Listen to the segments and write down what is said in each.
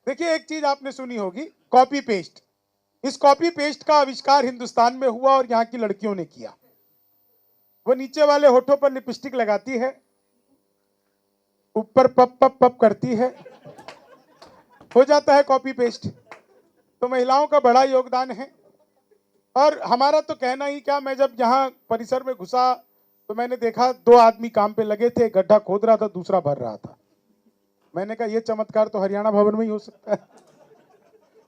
देखिए, एक चीज आपने सुनी होगी, कॉपी पेस्ट। इस कॉपी पेस्ट का आविष्कार हिंदुस्तान में हुआ और यहाँ की लड़कियों ने किया। वो नीचे वाले होठों पर लिपस्टिक लगाती है, ऊपर पप पप पप करती है, हो जाता है कॉपी पेस्ट। तो महिलाओं का बड़ा योगदान है। और हमारा तो कहना ही क्या, मैं जब यहाँ परिसर में घुसा तो मैंने देखा 2 आदमी काम पे लगे थे, गड्ढा खोद रहा था, दूसरा भर रहा था। मैंने कहा ये चमत्कार तो हरियाणा भवन में ही हो सकता है।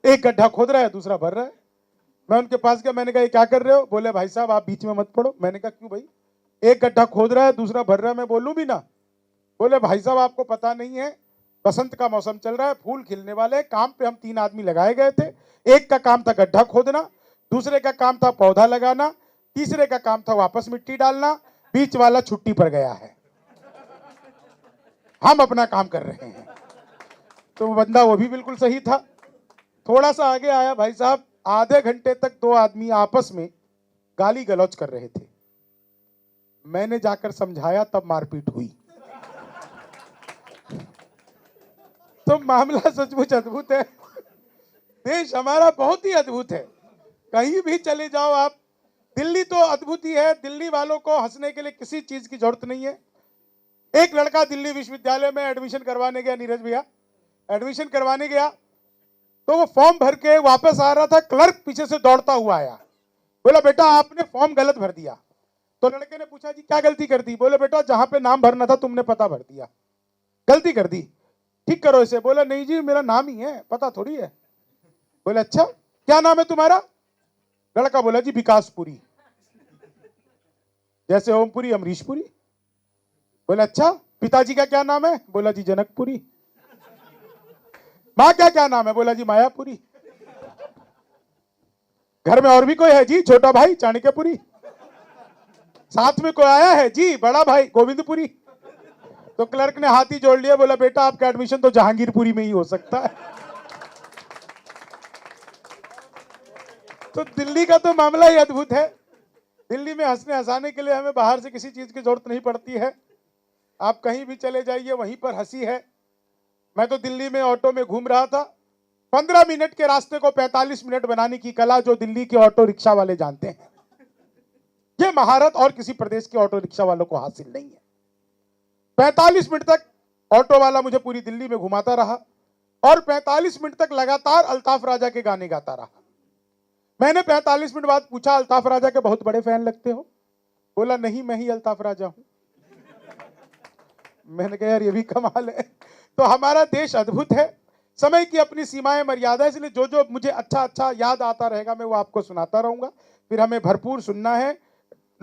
एक गड्ढा खोद रहा है, दूसरा भर रहा है। मैं उनके पास गया, मैंने कहा ये क्या कर रहे हो? बोले भाई साहब आप बीच में मत पड़ो। मैंने कहा क्यों भाई? एक गड्ढा खोद रहा है, दूसरा भर रहा है, मैं बोलूं भी ना? बोले भाई साहब आपको पता नहीं है, बसंत का मौसम चल रहा है, फूल खिलने वाले, काम पे हम 3 आदमी लगाए गए थे। एक का काम था गड्ढा खोदना, दूसरे का काम था पौधा लगाना, तीसरे का काम था वापस मिट्टी डालना, बीच वाला छुट्टी पर गया है, हम अपना काम कर रहे हैं। तो वो बंदा वो भी बिल्कुल सही था। थोड़ा सा आगे आया, भाई साहब आधे घंटे तक 2 आदमी आपस में गाली गलौज कर रहे थे। मैंने जाकर समझाया, तब मारपीट हुई। तो मामला सचमुच अद्भुत है। देश हमारा बहुत ही अद्भुत है। कहीं भी चले जाओ आप, दिल्ली तो अद्भुत ही है। दिल्ली वालों को हंसने के लिए किसी चीज की जरूरत नहीं है। एक लड़का दिल्ली विश्वविद्यालय में एडमिशन करवाने गया, नीरज भैया एडमिशन करवाने गया, तो वो फॉर्म भर के वापस आ रहा था, क्लर्क पीछे से दौड़ता हुआ आया, बोला बेटा आपने फॉर्म गलत भर दिया। तो लड़के ने पूछा जी क्या गलती कर दी? बोले बेटा जहां पे नाम भरना था तुमने पता भर दिया, गलती कर दी, ठीक करो इसे। बोला नहीं जी मेरा नाम ही है, पता थोड़ी है। बोले अच्छा क्या नाम है तुम्हारा? लड़का बोला जी विकासपुरी, जैसे ओमपुरी अमरीशपुरी। बोले अच्छा पिताजी का क्या नाम है? बोला जी जनकपुरी। माँ का क्या नाम है? बोला जी मायापुरी। घर में और भी कोई है जी? छोटा भाई चाणक्यपुरी। साथ में कोई आया है जी? बड़ा भाई गोविंदपुरी। तो क्लर्क ने हाथ ही जोड़ लिया, बोला बेटा आपका एडमिशन तो जहांगीरपुरी में ही हो सकता है। तो दिल्ली का तो मामला ही अद्भुत है। दिल्ली में हंसने हंसाने के लिए हमें बाहर से किसी चीज की जरूरत नहीं पड़ती है। आप कहीं भी चले जाइए वहीं पर हंसी है। मैं तो दिल्ली में ऑटो में घूम रहा था, 15 मिनट के रास्ते को 45 मिनट बनाने की कला जो दिल्ली के ऑटो रिक्शा वाले जानते हैं, ये महारत और किसी प्रदेश के ऑटो रिक्शा वालों को हासिल नहीं है। 45 मिनट तक ऑटो वाला मुझे पूरी दिल्ली में घुमाता रहा और 45 मिनट तक लगातार अल्ताफ राजा के गाने गाता रहा। मैंने 45 मिनट बाद पूछा अल्ताफ राजा के बहुत बड़े फैन लगते हो? बोला नहीं मैं ही अल्ताफ राजा हूं। मैंने कहा यार ये भी कमाल है। तो हमारा देश अद्भुत है। समय की अपनी सीमाएं मर्यादा है, इसलिए जो जो मुझे अच्छा अच्छा याद आता रहेगा मैं वो आपको सुनाता रहूंगा। फिर हमें भरपूर सुनना है।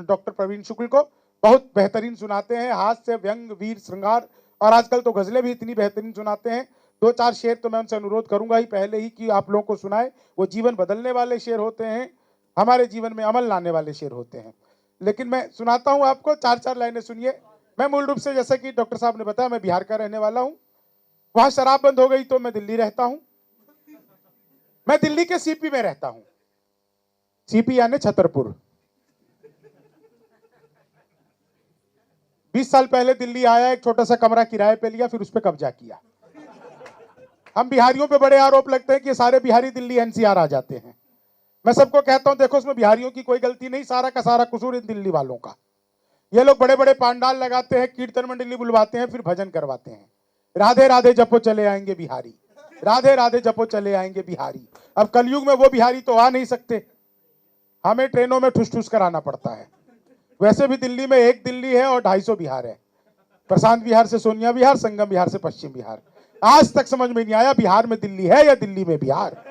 डॉक्टर प्रवीण शुक्ल को बहुत बेहतरीन सुनाते हैं, हास्य व्यंग वीर श्रृंगार, और आजकल तो गजलें भी इतनी बेहतरीन सुनाते हैं। 2-4 शेर तो मैं उनसे अनुरोध करूंगा ही पहले ही कि आप लोगों को सुनाए। वो जीवन बदलने वाले शेर होते हैं, हमारे जीवन में अमल लाने वाले शेर होते हैं। लेकिन मैं सुनाता हूं आपको, 4-4 लाइनें सुनिए। मैं मूल रूप से जैसे कि डॉक्टर साहब ने बताया मैं बिहार का रहने वाला हूं। वहां शराब बंद हो गई तो मैं दिल्ली रहता हूं। मैं दिल्ली के सीपी में रहता हूं। सीपी यानी छतरपुर। 20 साल पहले दिल्ली आया, एक छोटा सा कमरा किराए पे लिया, फिर उस पर कब्जा किया। हम बिहारियों पे बड़े आरोप लगते हैं कि सारे बिहारी दिल्ली एनसीआर आ जाते हैं। मैं सबको कहता हूं देखो उसमें बिहारियों की कोई गलती नहीं, सारा का सारा कसूर इन दिल्ली वालों का। ये लोग बड़े बड़े पांडाल लगाते हैं, कीर्तन मंडली बुलवाते हैं, फिर भजन करवाते हैं, राधे राधे जपो चले आएंगे बिहारी, राधे राधे जपो चले आएंगे बिहारी। अब कलयुग में वो बिहारी तो आ नहीं सकते, हमें ट्रेनों में ठुस ठुस कराना पड़ता है। वैसे भी दिल्ली में एक दिल्ली है और 250 बिहार है। प्रशांत बिहार से सोनिया बिहार, संगम बिहार से पश्चिम बिहार। आज तक समझ में नहीं आया बिहार में दिल्ली है या दिल्ली में बिहार।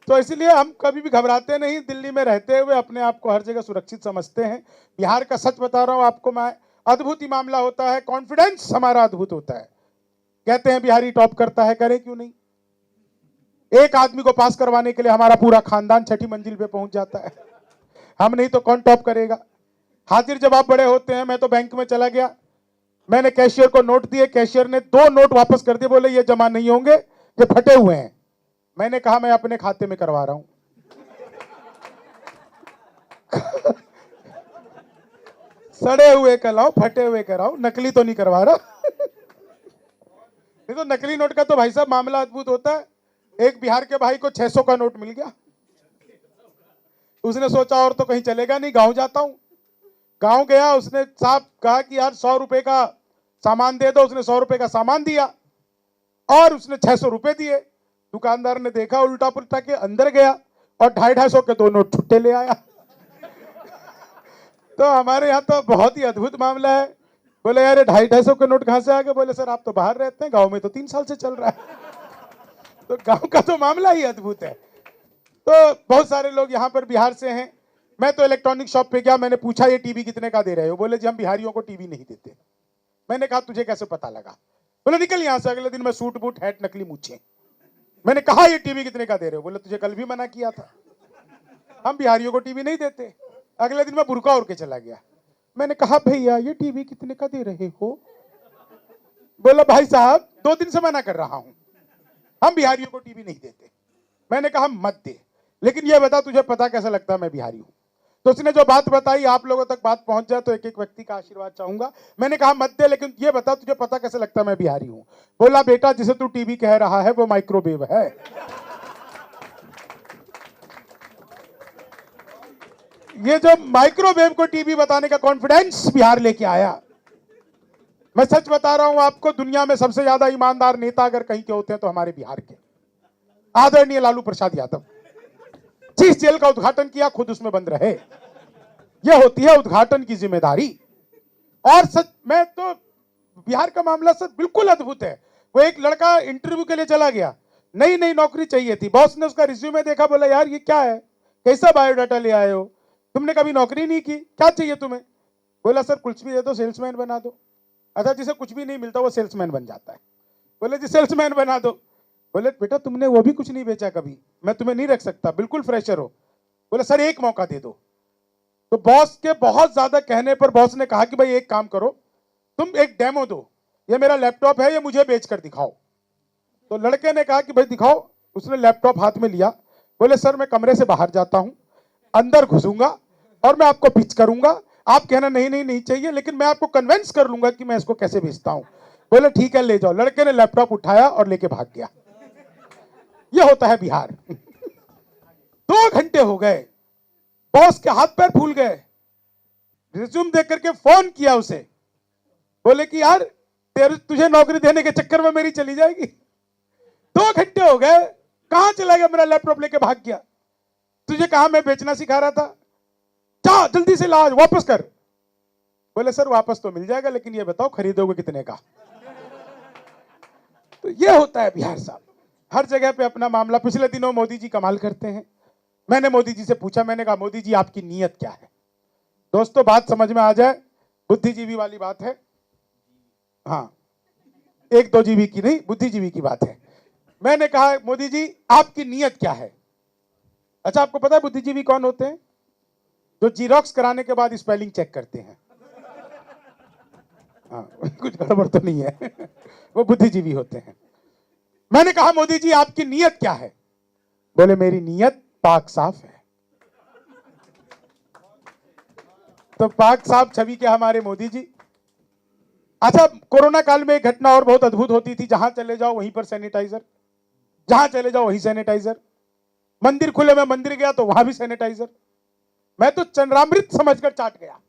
तो इसलिए हम कभी भी घबराते नहीं, दिल्ली में रहते हुए अपने आप को हर जगह सुरक्षित समझते हैं। बिहार का सच बता रहा हूं आपको मैं, अद्भुत ही मामला होता है, कॉन्फिडेंस हमारा अद्भुत होता है। कहते हैं बिहारी टॉप करता है, करे क्यों नहीं? एक आदमी को पास करवाने के लिए हमारा पूरा खानदान 6ठी मंजिल पे पहुंच जाता है। हम नहीं तो कौन टॉप करेगा? हाजिर जवाब बड़े होते हैं। मैं तो बैंक में चला गया, मैंने कैशियर को नोट दिए, कैशियर ने 2 नोट वापस कर दिए, बोले ये जमा नहीं होंगे, ये फटे हुए हैं। मैंने कहा मैं अपने खाते में करवा रहा हूं। सड़े हुए कराओ, फटे हुए कराओ, नकली तो नहीं करवा रहा। नहीं तो नकली नोट का तो भाई साहब मामला अद्भुत होता है। एक बिहार के भाई को 600 का नोट मिल गया। उसने सोचा और तो कहीं चलेगा नहीं, गांव जाता हूं। गांव गया, उसने साहब कहा कि यार 100 रुपए का सामान दे दो। उसने 100 रुपए का सामान दिया और उसने 600 रुपए दिए। दुकानदार ने देखा, उल्टा पुल्टा के अंदर गया और 250-250 के 2 नोट छुट्टे ले आया। तो हमारे यहाँ तो बहुत ही अद्भुत मामला है। बोले यार 250-250 के नोट कहां से आ गए? बोले सर आप तो बाहर रहते हैं, गांव में तो 3 साल से चल रहा है। तो गांव का तो मामला ही अद्भुत है। तो बहुत सारे लोग यहाँ पर बिहार से हैं। मैं तो इलेक्ट्रॉनिक शॉप पे गया, मैंने पूछा ये टीवी कितने का दे रहे हो? बोले जी हम बिहारियों को टीवी नहीं देते। मैंने कहा तुझे कैसे पता लगा? बोले निकल यहां से। अगले दिन मैं सूट बूट हैट नकली मूछे। मैंने कहा ये टीवी कितने का दे रहे हो? बोले तुझे कल भी मना किया था, हम बिहारियों को टीवी नहीं देते। अगले दिन मैं बुर्का ओढ़ के चला गया। मैंने कहा भैया ये टीवी कितने का दे रहे हो? बोला भाई साहब 2 दिन से मना कर रहा हूं, हम बिहारियों को टीवी नहीं देते। मैंने कहा मत दे, लेकिन ये बता तुझे पता कैसा लगता है मैं बिहारी हूं? तो उसने जो बात बताई, आप लोगों तक बात पहुंच जाए तो एक एक व्यक्ति का आशीर्वाद चाहूंगा। मैंने कहा मत दे, लेकिन ये बता तुझे पता कैसे लगता है मैं बिहारी हूं? बोला बेटा जिसे तू टीवी कह रहा है वो माइक्रोवेव है। ये जो माइक्रोवेव को टीवी बताने का कॉन्फिडेंस बिहार लेके आया। मैं सच बता रहा हूं आपको, दुनिया में सबसे ज्यादा ईमानदार नेता अगर कहीं के होते हैं तो हमारे बिहार के आदरणीय लालू प्रसाद यादव। जिस जेल का उद्घाटन किया खुद उसमें बंद रहे। यह होती है उद्घाटन की जिम्मेदारी। और सच मैं तो बिहार का मामला सच बिल्कुल अद्भुत है। वो एक लड़का इंटरव्यू के लिए चला गया, नई नई नौकरी चाहिए थी। बॉस ने उसका रिज्यूमे देखा, बोला यार ये क्या है, कैसा बायोडाटा ले आए हो, तुमने कभी नौकरी नहीं की, क्या चाहिए तुम्हें? बोला सर कुछ भी दे दो, सेल्समैन बना दो। अच्छा जिसे कुछ भी नहीं मिलता वो सेल्समैन बन जाता है। बोले जी सेल्समैन बना दो। बोले बेटा तुमने वो भी कुछ नहीं बेचा कभी, मैं तुम्हें नहीं रख सकता, बिल्कुल फ्रेशर हो। बोले सर एक मौका दे दो। तो बॉस के बहुत ज्यादा कहने पर बॉस ने कहा कि भाई एक काम करो, तुम एक डेमो दो, ये मेरा लैपटॉप है, ये मुझे बेच कर दिखाओ। तो लड़के ने कहा कि भाई दिखाओ। उसने लैपटॉप हाथ में लिया। बोले सर मैं कमरे से बाहर जाता हूं, अंदर घुसूंगा और मैं आपको पिच करूंगा, आप कहना नहीं नहीं नहीं चाहिए, लेकिन मैं आपको कन्विंस कर लूंगा कि मैं इसको कैसे बेचता हूं। बोले ठीक है ले जाओ। लड़के ने लैपटॉप उठाया और लेके भाग गया। यह होता है बिहार। 2 घंटे हो गए, बॉस के हाथ पैर फूल गए। रिज्यूम देख करके फोन किया उसे, बोले कि यार तुझे नौकरी देने के चक्कर में मेरी चली जाएगी। 2 घंटे हो गए, कहां चला गया? मेरा लैपटॉप लेके भाग गया। तुझे कहा मैं बेचना सिखा रहा था, जा जल्दी से ला, वापस कर। बोले सर वापस तो मिल जाएगा, लेकिन ये बताओ खरीदोगे कितने का? तो ये होता है बिहार साहब, हर जगह पे अपना मामला। पिछले दिनों मोदी जी कमाल करते हैं। मैंने मोदी जी से पूछा, मैंने कहा मोदी जी आपकी नीयत क्या है? दोस्तों बात समझ में आ जाए, बुद्धिजीवी वाली बात है। हाँ 1-2 जीबी की नहीं, बुद्धिजीवी की बात है। मैंने कहा मोदी जी आपकी नीयत क्या है? अच्छा आपको पता है बुद्धिजीवी कौन होते हैं? जो जीरोक्स कराने के बाद स्पेलिंग चेक करते हैं। हाँ कुछ गड़बड़ तो नहीं है। वो बुद्धिजीवी होते हैं। मैंने कहा मोदी जी आपकी नीयत क्या है? बोले मेरी नीयत पाक साफ है। तो पाक साफ छवि के हमारे मोदी जी। अच्छा कोरोना काल में एक घटना और बहुत अद्भुत होती थी, जहां चले जाओ वहीं पर सैनिटाइजर, जहां चले जाओ वहीं सैनिटाइजर। मंदिर खुले, में मंदिर गया तो वहां भी सैनिटाइजर। मैं तो चंद्रामृत समझकर चाट गया,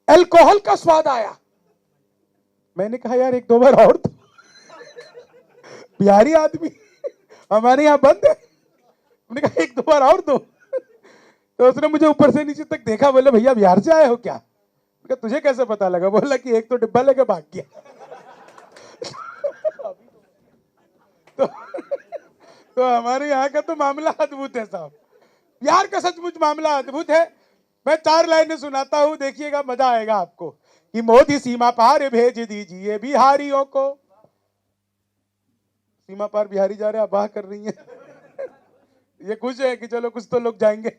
अल्कोहल का स्वाद आया। मैंने कहा यार 1-2 बार और तो बिहारी आदमी हमारे यहां बंद है। मैंने कहा 1-2 बार और दो। तो उसने मुझे ऊपर से नीचे तक देखा, बोले भैया बिहार से आए हो क्या? तुझे कैसे पता लगा? बोला कि एक तो डिब्बा लेके भाग गया। तो हमारे यहाँ का तो मामला अद्भुत है साहब, बिहार का सचमुच मामला अद्भुत है। मैं 4 लाइनें सुनाता हूं, देखिएगा मजा आएगा आपको। कि मोदी सीमा पार भेज दीजिए बिहारियों को। सीमा पार बिहारी जा रहे हैं, वाह कर रही हैं। ये खुश है कि चलो कुछ तो लोग जाएंगे।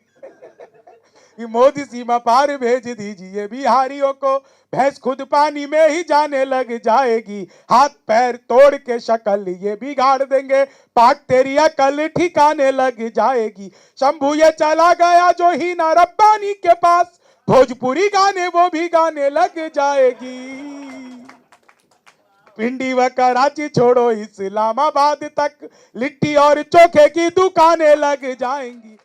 कि मोदी सीमा पार भेज दीजिए बिहारियों को, भैंस खुद पानी में ही जाने लग जाएगी, हाथ पैर तोड़ के शक्ल ये बिगाड़ देंगे, पाक तेरी अकल ठिकाने लग जाएगी। शंभू ये चला गया जो ही ना रब्बानी के पास, भोजपुरी गाने वो भी गाने लग जाएगी। पिंडी व कराची छोड़ो इस्लामाबाद तक लिट्टी और चोखे की दुकानें लग जाएंगी।